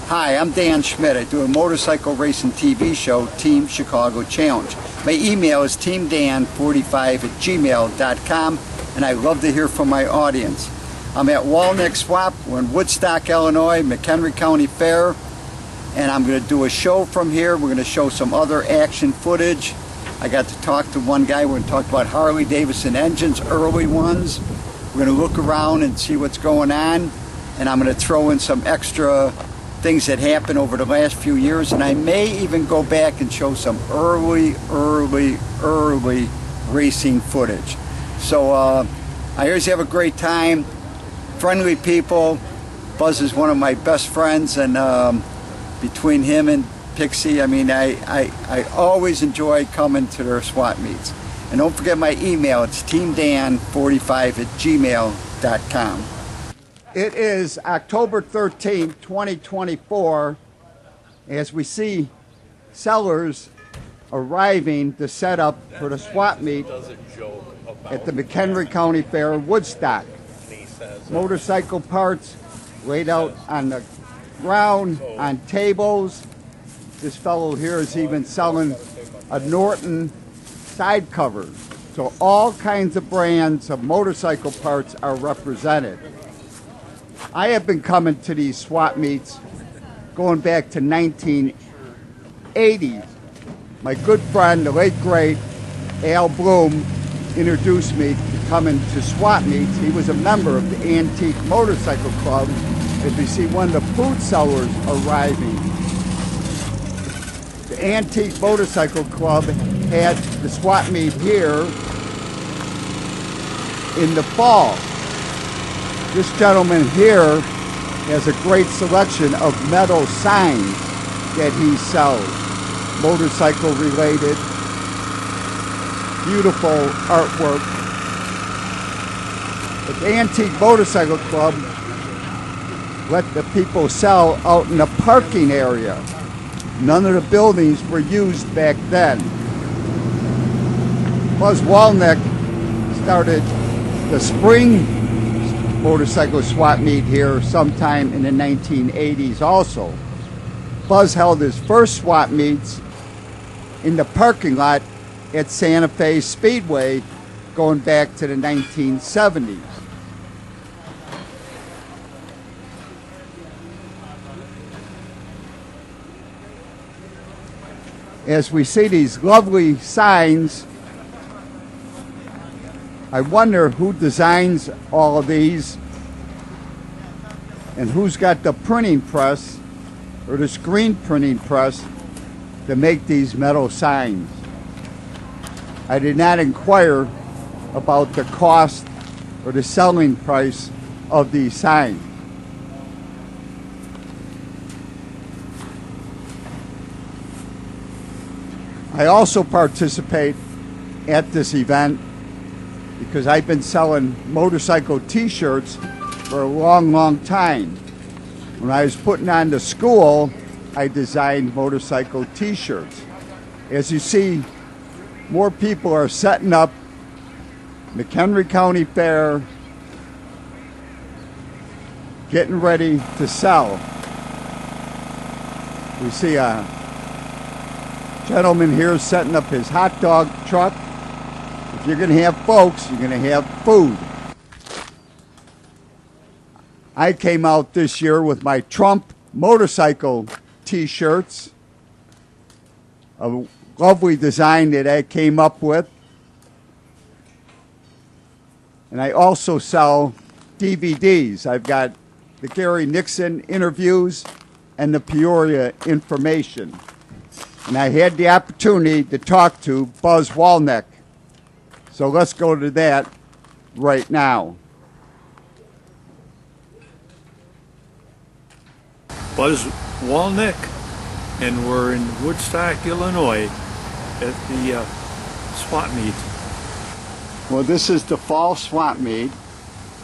Hi, I'm Dan Schmitt. I do a motorcycle racing TV show, Team Chicago Challenge. My email is teamdan45@gmail.com, and I love to hear from my audience. I'm at Walneck Swap. We're in Woodstock, Illinois, McHenry County Fair, and I'm going to do a show from here. We're going to show some other action footage. I got to talk to one guy. We're going to talk about Harley-Davidson engines, early ones. We're going to look around and see what's going on, and I'm going to throw in some extra things that happened over the last few years, and I may even go back and show some early racing footage. So I always have a great time, friendly people. Buzz is one of my best friends, and between him and Pixie, I mean, I always enjoy coming to their swap meets. And don't forget my email, it's teamdan45@gmail.com. It is October 13th, 2024, as we see sellers arriving to set up for the swap meet at the McHenry County Fair, Woodstock. Motorcycle parts laid out on the ground, on tables. This fellow here is even selling a Norton side cover. So all kinds of brands of motorcycle parts are represented. I have been coming to these swap meets going back to 1980. My good friend, the late great Al Bloom, introduced me to coming to swap meets. He was a member of the Antique Motorcycle Club. As we see one of the food sellers arriving. The Antique Motorcycle Club had the swap meet here in the fall. This gentleman here has a great selection of metal signs that he sells, motorcycle related, beautiful artwork. But the Antique Motorcycle Club let the people sell out in the parking area. None of the buildings were used back then. Buzz Walneck started the spring motorcycle swap meet here sometime in the 1980s also. Buzz held his first swap meets in the parking lot at Santa Fe Speedway going back to the 1970s. As we see these lovely signs, I wonder who designs all of these and who's got the printing press or the screen printing press to make these metal signs. I did not inquire about the cost or the selling price of these signs. I also participate at this event because I've been selling motorcycle t-shirts for a long time. When I was putting on the school, I designed motorcycle t-shirts. As you see, more people are setting up McHenry County Fair, getting ready to sell. We see a gentleman here setting up his hot dog truck. If you're going to have folks, you're going to have food. I came out this year with my Trump motorcycle t-shirts, a lovely design that I came up with. And I also sell DVDs. I've got the Gary Nixon interviews and the Peoria information. And I had the opportunity to talk to Buzz Walneck. So let's go to that right now. Buzz Walneck, and we're in Woodstock, Illinois at the swap meet. Well, this is the fall swap meet.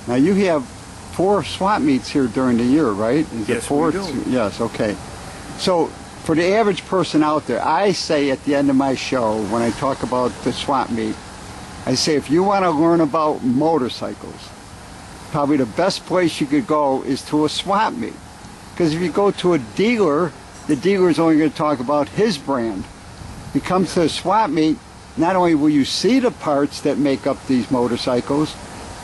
Now you have 4 swap meets here during the year, right? Is yes, it 4? We do. Yes, okay. So for the average person out there, I say at the end of my show, when I talk about the swap meet, I say if you want to learn about motorcycles, probably the best place you could go is to a swap meet. Because if you go to a dealer, the dealer is only going to talk about his brand. If you come to a swap meet, not only will you see the parts that make up these motorcycles,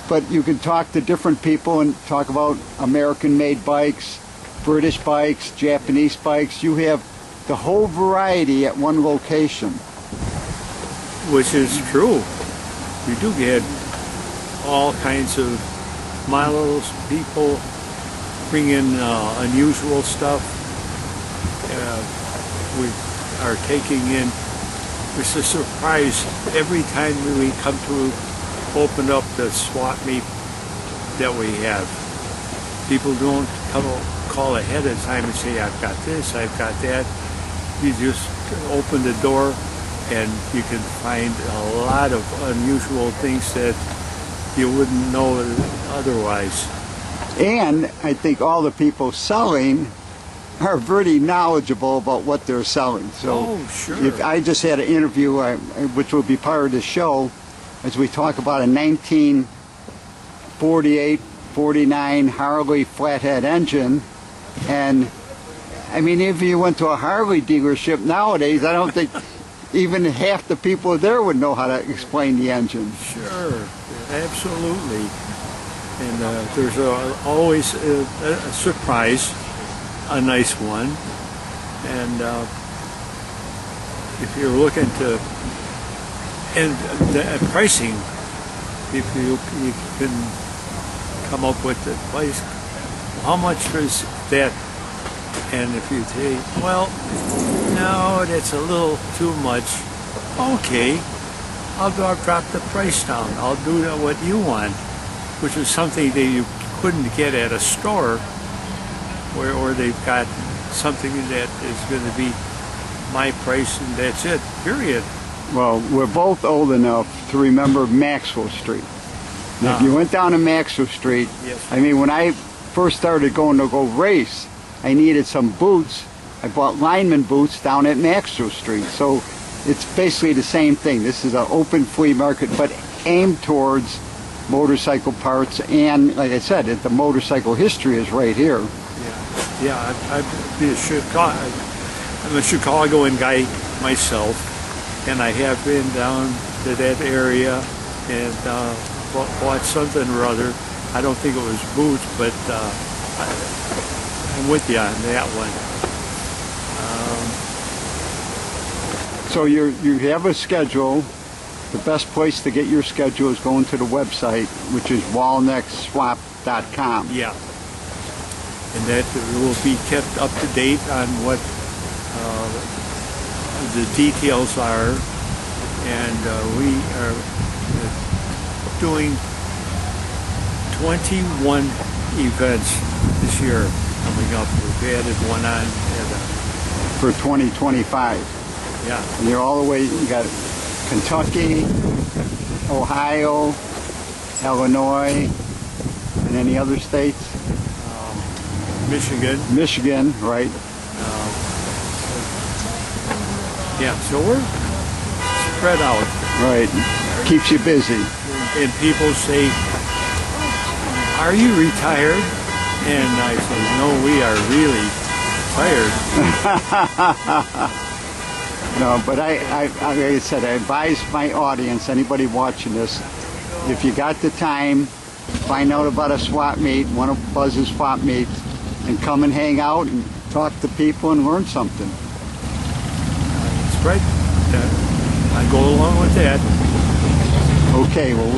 but you can talk to different people and talk about American-made bikes, British bikes, Japanese bikes. You have the whole variety at one location. Which is true. We do get all kinds of models, people bring in unusual stuff. We are taking in, it's a surprise every time we come to open up the swap meet that we have. People don't call ahead of time and say, I've got this, I've got that. You just open the door and you can find a lot of unusual things that you wouldn't know otherwise. And I think all the people selling are very knowledgeable about what they're selling. So if I just had an interview, which will be part of the show, as we talk about a 1948, 49 Harley flathead engine. And I mean, if you went to a Harley dealership nowadays, I don't think even half the people there would know how to explain the engine. Sure, absolutely. And there's always a surprise, a nice one. And if you're looking to, and the pricing, if you can come up with the price, how much is that? And if you say, well, no, that's a little too much, okay, I'll drop the price down. I'll do what you want, which is something that you couldn't get at a store, where they've got something that is going to be my price and that's it, period. Well, we're both old enough to remember Maxwell Street. Now, if you went down to Maxwell Street, yes. I mean, when I first started going to go race, I needed some boots. I bought lineman boots down at Maxwell Street. So it's basically the same thing. This is an open flea market, but aimed towards motorcycle parts. And like I said, the motorcycle history is right here. Yeah, I'm a Chicagoan guy myself, and I have been down to that area and bought something or other. I don't think it was boots, but I'm with you on that one. So you have a schedule. The best place to get your schedule is going to the website, which is walneckswap.com. Yeah. And that will be kept up to date on what the details are. And we are doing 21 events this year coming up. We've added one on for 2025. Yeah. And you're all the way, you got Kentucky, Ohio, Illinois, and any other states? Michigan, right. Yeah, so we're spread out. Right, keeps you busy. And people say, are you retired? And I say, no, we are really tired. No, but I like I said, I advise my audience, anybody watching this, if you got the time, find out about a swap meet, one of Buzz's swap meets, and come and hang out and talk to people and learn something. That's right. I go along with that. Okay, well,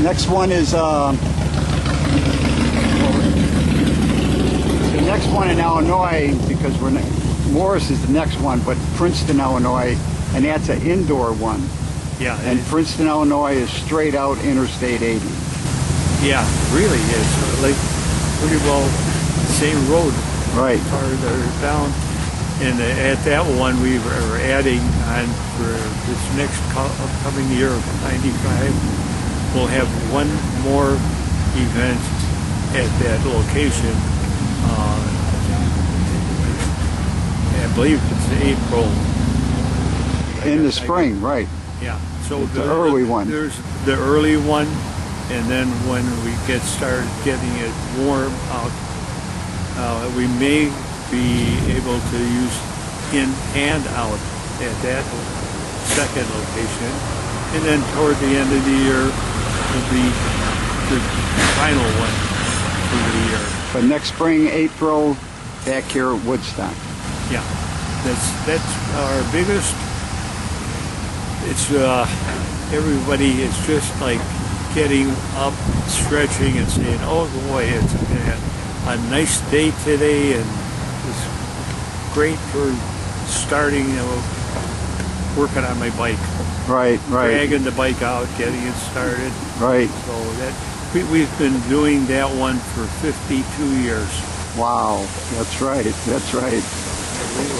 next one is the next one in Illinois, because Morris is the next one, but Princeton, Illinois, and that's an indoor one. Yeah. And Princeton, Illinois is straight out Interstate 80. Yeah, really is. Like pretty well the same road. Right. Farther down. And at that one we were adding on for this next upcoming year of 95. We'll have one more event at that location. I believe it's April. In the spring, right. Yeah. So the early one. There's the early one, and then when we started getting it warm out, We may be able to use in and out at that second location, and then toward the end of the year will be the final one for the year. But next spring, April, back here at Woodstock. Yeah, that's our biggest. It's everybody is just like getting up, stretching, and saying, "Oh boy, it's a nice day today, and it's great for starting, working on my bike." Right. Dragging the bike out, getting it started. Right. So that we've been doing that one for 52 years. Wow, that's right.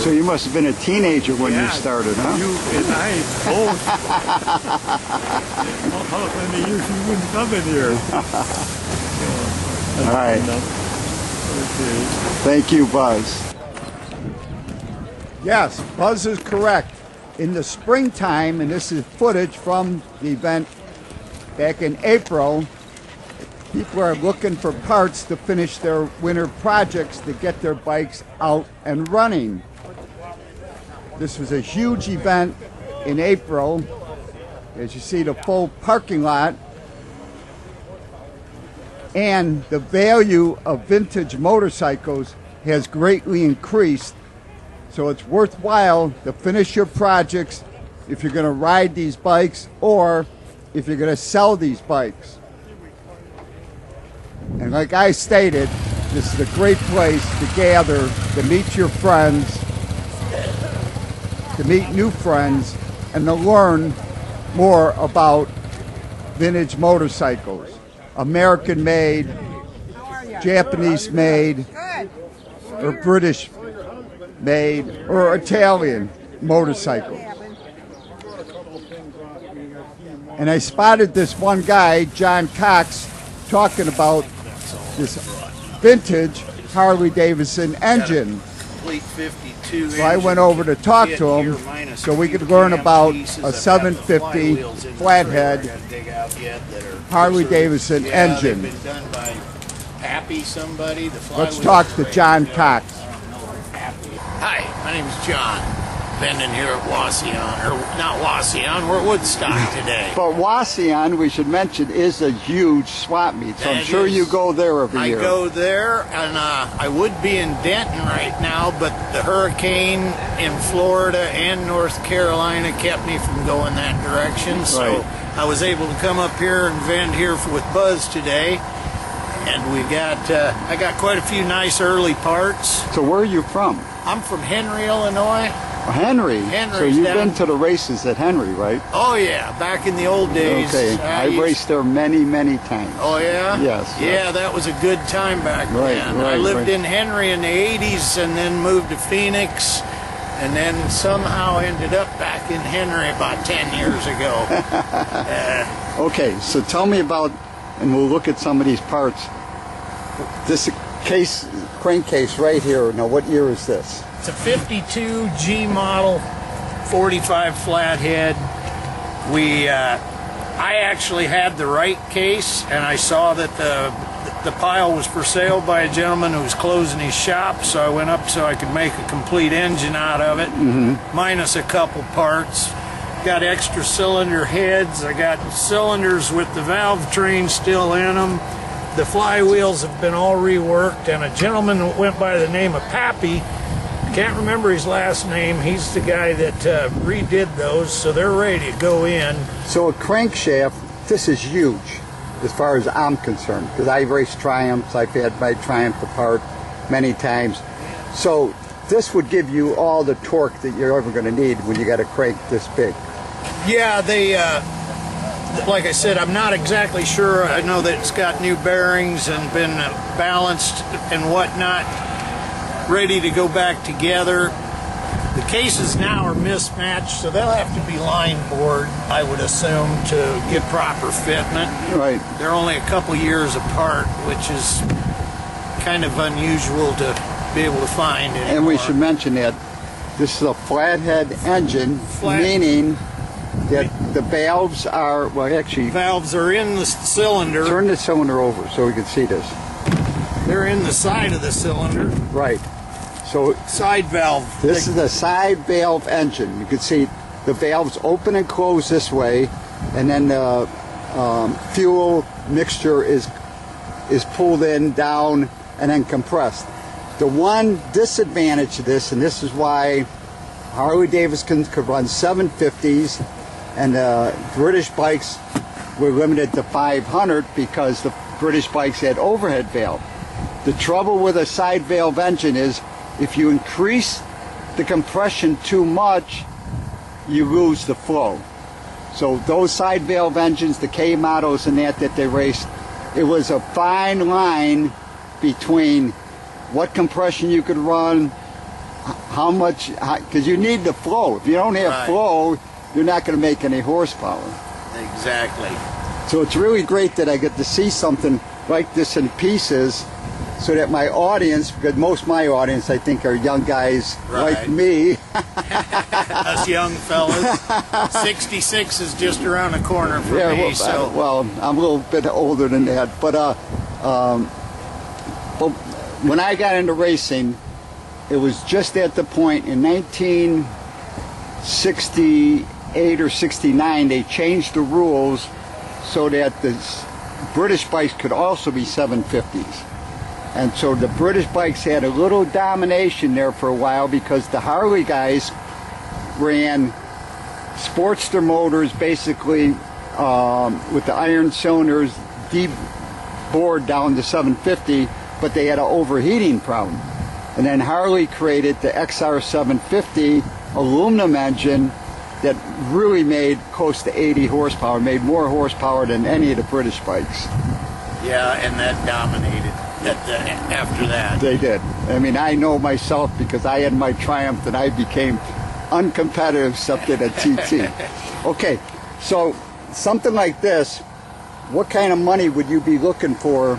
So you must have been a teenager when you started, huh? You and I both. How many years you wouldn't come in here? All right. Okay. Thank you, Buzz. Yes, Buzz is correct. In the springtime, and this is footage from the event back in April, people are looking for parts to finish their winter projects to get their bikes out and running. This was a huge event in April. As you see, the full parking lot. And the value of vintage motorcycles has greatly increased. So it's worthwhile to finish your projects if you're going to ride these bikes or if you're going to sell these bikes. And like I stated, this is a great place to gather, to meet your friends, to meet new friends, and to learn more about vintage motorcycles. American made, Japanese made, or British made, or Italian motorcycles. And I spotted this one guy, John Cox, talking about this vintage Harley-Davidson engine. So I went over to talk to him so we could learn about a 750 flathead Harley-Davidson engine. Let's talk to John Cox. Hi, my name is John. Been in here at Wauseon, or not Wauseon, we're at Woodstock today. But Wauseon, we should mention, is a huge swap meet, so I'm sure you go there every year. I go there, and I would be in Denton right now, but the hurricane in Florida and North Carolina kept me from going that direction, so I was able to come up here and vend here with Buzz today. And we got, I got quite a few nice early parts. So where are you from? I'm from Henry, Illinois. Henry? So you've down. been to the races at Henry, right? Oh yeah, back in the old days. Okay, I raced there many, many times. Oh yeah? Yes. Yeah, that was a good time back then. I lived in Henry in the 80s and then moved to Phoenix and then somehow ended up back in Henry about 10 years ago. Okay, so tell me about, and we'll look at some of these parts. This case, crankcase right here, now what year is this? It's a 52 G model 45 flathead. I actually had the right case, and I saw that the pile was for sale by a gentleman who was closing his shop, so I went up so I could make a complete engine out of it, minus a couple parts. Got extra cylinder heads. I got cylinders with the valve train still in them. The flywheels have been all reworked, and a gentleman that went by the name of Pappy, can't remember his last name, he's the guy that redid those, so they're ready to go in. So a crankshaft, this is huge as far as I'm concerned, because I've raced Triumphs, I've had my Triumph apart many times. So this would give you all the torque that you're ever going to need when you got a crank this big. Yeah, they, like I said, I'm not exactly sure. I know that it's got new bearings and been balanced and whatnot, ready to go back together. The cases now are mismatched, so they'll have to be line bored, I would assume, to get proper fitment. Right. They're only a couple years apart, which is kind of unusual to be able to find anymore. And we should mention that this is a flathead engine, meaning that the valves are, well actually... Valves are in the cylinder. Turn the cylinder over so we can see this. They're in the side of the cylinder. Right. So Side valve. this is a side valve engine. You can see the valves open and close this way, and then the fuel mixture is pulled in, down, and then compressed. The one disadvantage to this, and this is why Harley-Davidson could run 750s and British bikes were limited to 500 because the British bikes had overhead valve. The trouble with a side valve engine is if you increase the compression too much, you lose the flow. So those side valve engines, the K models and that they raced, it was a fine line between what compression you could run, how much, because you need the flow. If you don't have flow, you're not going to make any horsepower. Exactly. So it's really great that I get to see something like this in pieces, so that my audience, because most of my audience I think are young guys like me. Us young fellas. 66 is just around the corner for me. Well, I'm a little bit older than that, but when I got into racing, it was just at the point in 1968 or 69 they changed the rules so that the British bikes could also be 750s. And so the British bikes had a little domination there for a while because the Harley guys ran Sportster motors basically with the iron cylinders bored down to 750, but they had an overheating problem. And then Harley created the XR 750 aluminum engine that really made close to 80 horsepower, made more horsepower than any of the British bikes. Yeah, and that dominated after that. They did. I mean, I know myself because I had my Triumph and I became uncompetitive except at a TT. Okay, so something like this, what kind of money would you be looking for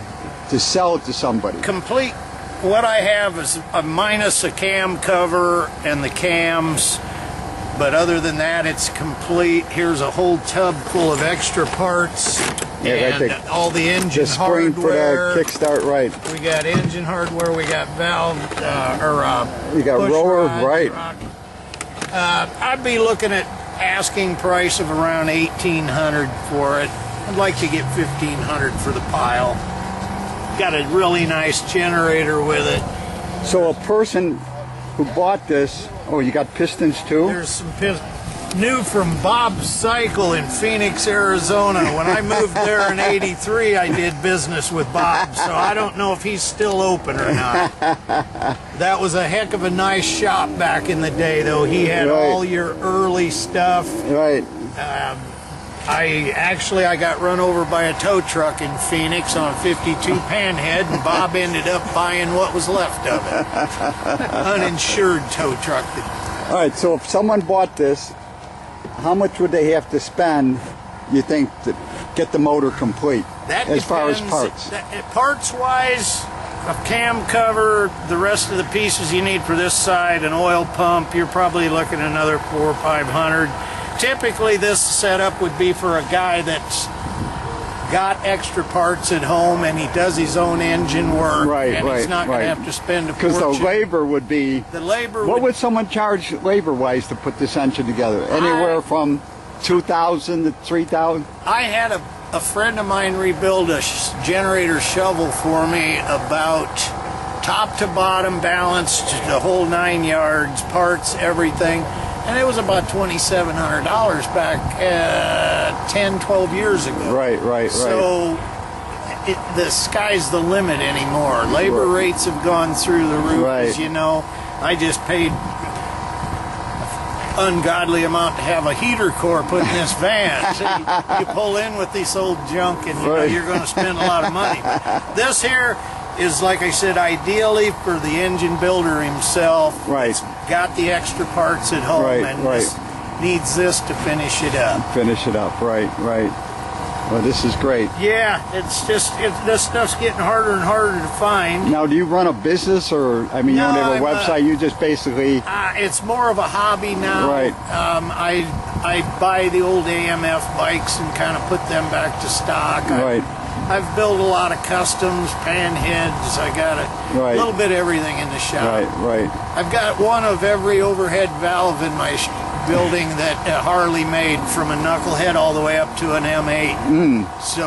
to sell it to somebody? Complete. What I have is a minus a cam cover and the cams, but other than that, it's complete. Here's a whole tub full of extra parts. Yeah, and all the engine spring hardware. For the kickstart, right? We got engine hardware. We got valve you got roller, rods, right? I'd be looking at asking price of around $1,800 for it. I'd like to get $1,500 for the pile. Got a really nice generator with it. So a person who bought this, oh, you got pistons too? There's some pistons. New from Bob's Cycle in Phoenix, Arizona. When I moved there in '83, I did business with Bob, so I don't know if he's still open or not. That was a heck of a nice shop back in the day, though. He had all your early stuff. Right. I got run over by a tow truck in Phoenix on 52 Panhead, and Bob ended up buying what was left of it. Uninsured tow truck. All right, so if someone bought this, how much would they have to spend, you think, to get the motor complete? That as depends. Far as parts? Parts-wise, a cam cover, the rest of the pieces you need for this side, an oil pump, you're probably looking at another $400 or $500. Typically, this setup would be for a guy that's got extra parts at home and he does his own engine work, and he's not going to have to spend a fortune. Because the labor would be... What would someone charge labor-wise to put this engine together? Anywhere from $2,000 to $3,000? I had a friend of mine rebuild a generator shovel for me, about top to bottom balanced, the whole 9 yards, parts, everything. And it was about $2,700 back 10, 12 years ago. Right. So the sky's the limit anymore. Labor rates have gone through the roof, as you know. I just paid an ungodly amount to have a heater core put in this van. So you pull in with this old junk and you know you're going to spend a lot of money. But this here is, like I said, ideally for the engine builder himself. Right. Got the extra parts at home and needs this to finish it up. Right. Well, this is great. Yeah, it's just, this stuff's getting harder and harder to find. Now, do you run a business, or, I mean, you don't have a website, you just basically... It's more of a hobby now. Right. I buy the old AMF bikes and kind of put them back to stock. I've built a lot of customs, pan heads. I got a little bit of everything in the shop. Right. I've got one of every overhead valve in my building that Harley made, from a knucklehead all the way up to an M8. So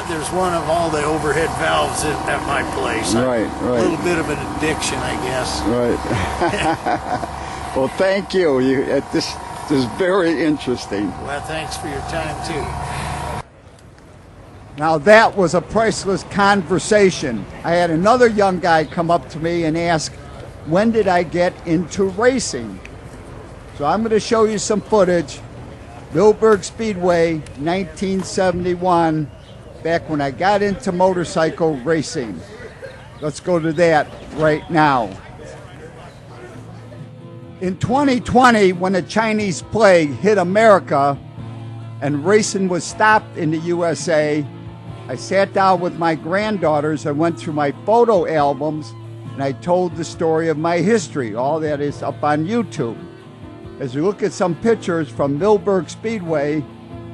there's one of all the overhead valves at my place. Right. A little bit of an addiction, I guess. Right. Well, thank you. This is very interesting. Well, thanks for your time, too. Now that was a priceless conversation. I had another young guy come up to me and ask, when did I get into racing? So I'm going to show you some footage. Millburg Speedway, 1971, back when I got into motorcycle racing. Let's go to that right now. In 2020, when the Chinese plague hit America and racing was stopped in the USA, I sat down with my granddaughters and went through my photo albums, and I told the story of my history. All that is up on YouTube. As we look at some pictures from Millburg Speedway,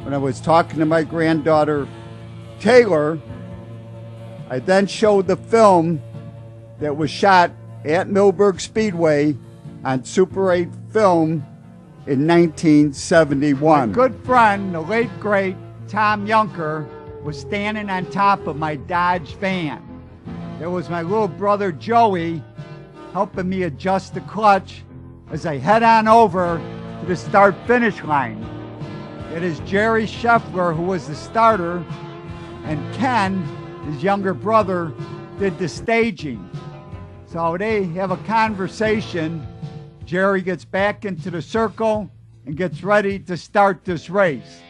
when I was talking to my granddaughter Taylor, I then showed the film that was shot at Millburg Speedway on Super 8 film in 1971. My good friend, the late great Tom Yunker, was standing on top of my Dodge van. There was my little brother Joey helping me adjust the clutch as I head on over to the start-finish line. It is Jerry Scheffler who was the starter, and Ken, his younger brother, did the staging. So they have a conversation. Jerry gets back into the circle and gets ready to start this race.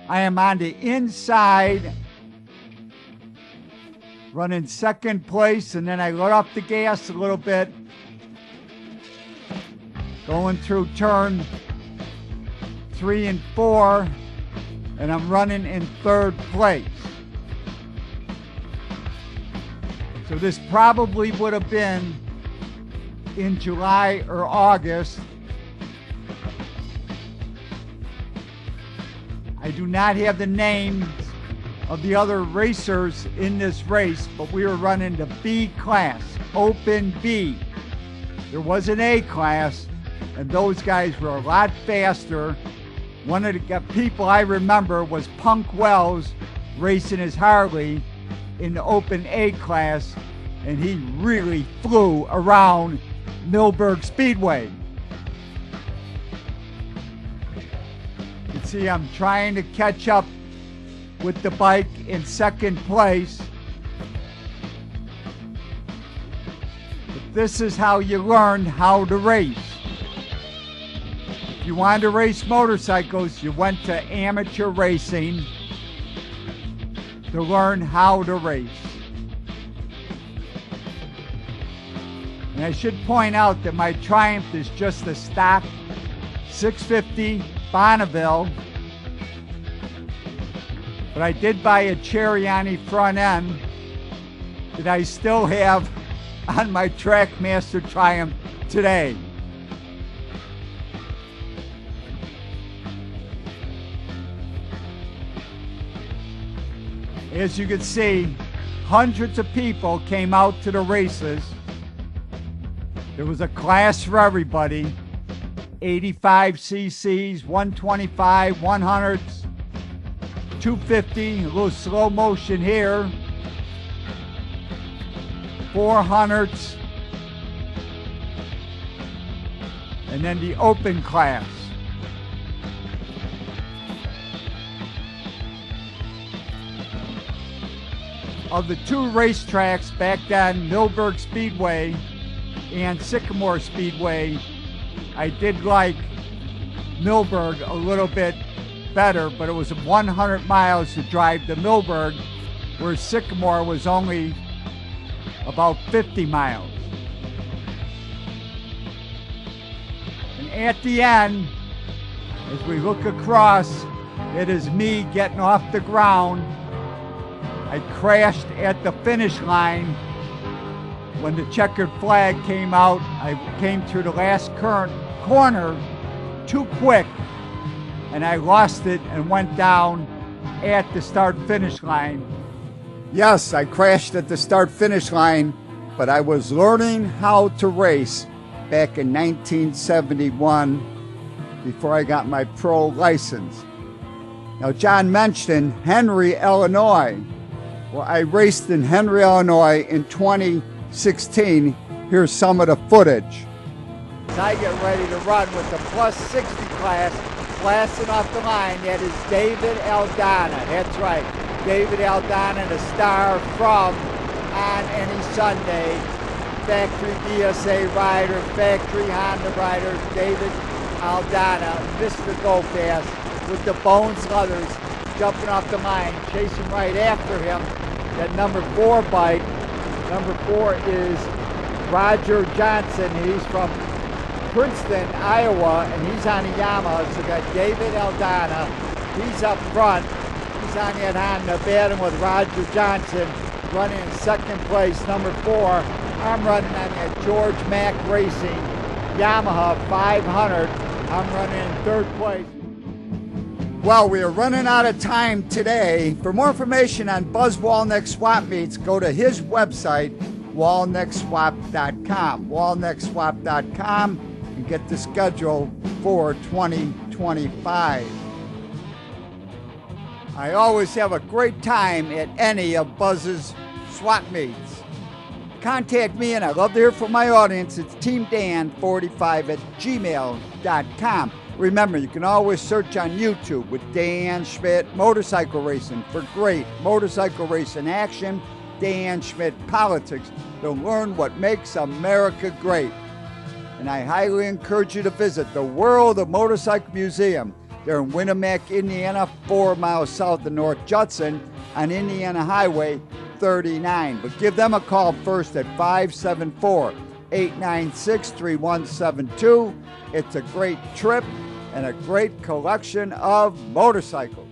I am on the inside, running second place, and then I let off the gas a little bit, going through turn 3 and 4, and I'm running in third place. So this probably would have been in July or August. I do not have the names of the other racers in this race, but we were running the B class, Open B. There was an A class, and those guys were a lot faster. One of the people I remember was Punk Wells racing his Harley in the Open A class, and he really flew around Millburg Speedway. You can see I'm trying to catch up with the bike in second place. But this is how you learn how to race. If you wanted to race motorcycles, you went to amateur racing to learn how to race. And I should point out that my Triumph is just a stock 650 Bonneville, but I did buy a Cherry front end that I still have on my Trackmaster Triumph today. As you can see, hundreds of people came out to the races. There was a class for everybody. 85 cc's, 125, 100s, 250, a little slow motion here, 400s, and then the open class. Of the two racetracks back then, Millburg Speedway and Sycamore Speedway, I did like Millburg a little bit better, but it was 100 miles to drive to Millburg, where Sycamore was only about 50 miles. And at the end, as we look across, it is me getting off the ground. I crashed at the finish line. When the checkered flag came out, I came through the last corner too quick, and I lost it and went down at the start-finish line. Yes, I crashed at the start-finish line, but I was learning how to race back in 1971 before I got my pro license. Now, John mentioned Henry, Illinois. Well, I raced in Henry, Illinois in 2016. Here's some of the footage. As I get ready to run with the plus 60 class, blasting off the line, that is David Aldana. That's right, David Aldana, the star from On Any Sunday. Factory DSA rider, factory Honda rider, David Aldana, Mr. Go Fast, with the Bones Leathers jumping off the line, chasing right after him. That number 4 bike, number 4 is Roger Johnson. He's from Princeton, Iowa, and he's on a Yamaha. So we got David Aldana. He's up front. He's on that Honda, batting with Roger Johnson, running in second place, number 4. I'm running on that George Mack Racing Yamaha 500. I'm running in third place. Well, we are running out of time today. For more information on Buzz Walneck Swap Meets, go to his website, walneckswap.com. Walneckswap.com, and get the schedule for 2025. I always have a great time at any of Buzz's swap meets. Contact me, and I'd love to hear from my audience. It's teamdan45@gmail.com. Remember, you can always search on YouTube with Dan Schmitt Motorcycle Racing for great motorcycle racing action, Dan Schmitt Politics, to learn what makes America great. And I highly encourage you to visit the World of Motorcycle Museum. They're in Winamac, Indiana, 4 miles south of North Judson on Indiana Highway 39. But give them a call first at 574-896-3172. It's a great trip and a great collection of motorcycles.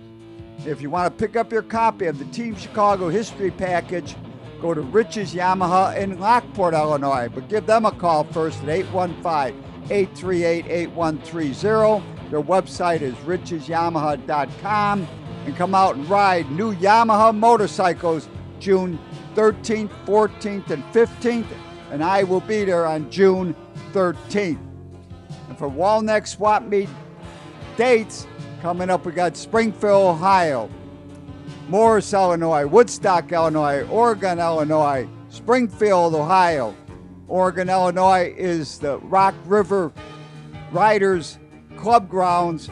If you want to pick up your copy of the Team Chicago History Package, go to Rich's Yamaha in Lockport, Illinois. But give them a call first at 815-838-8130. Their website is richesyamaha.com. And come out and ride new Yamaha motorcycles June 13th, 14th, and 15th. And I will be there on June 13th. And for Walneck Swap Meet dates coming up, we got Springfield, Ohio, Morris, Illinois, Woodstock, Illinois, Oregon, Illinois, Springfield, Ohio. Oregon, Illinois is the Rock River Riders Club Grounds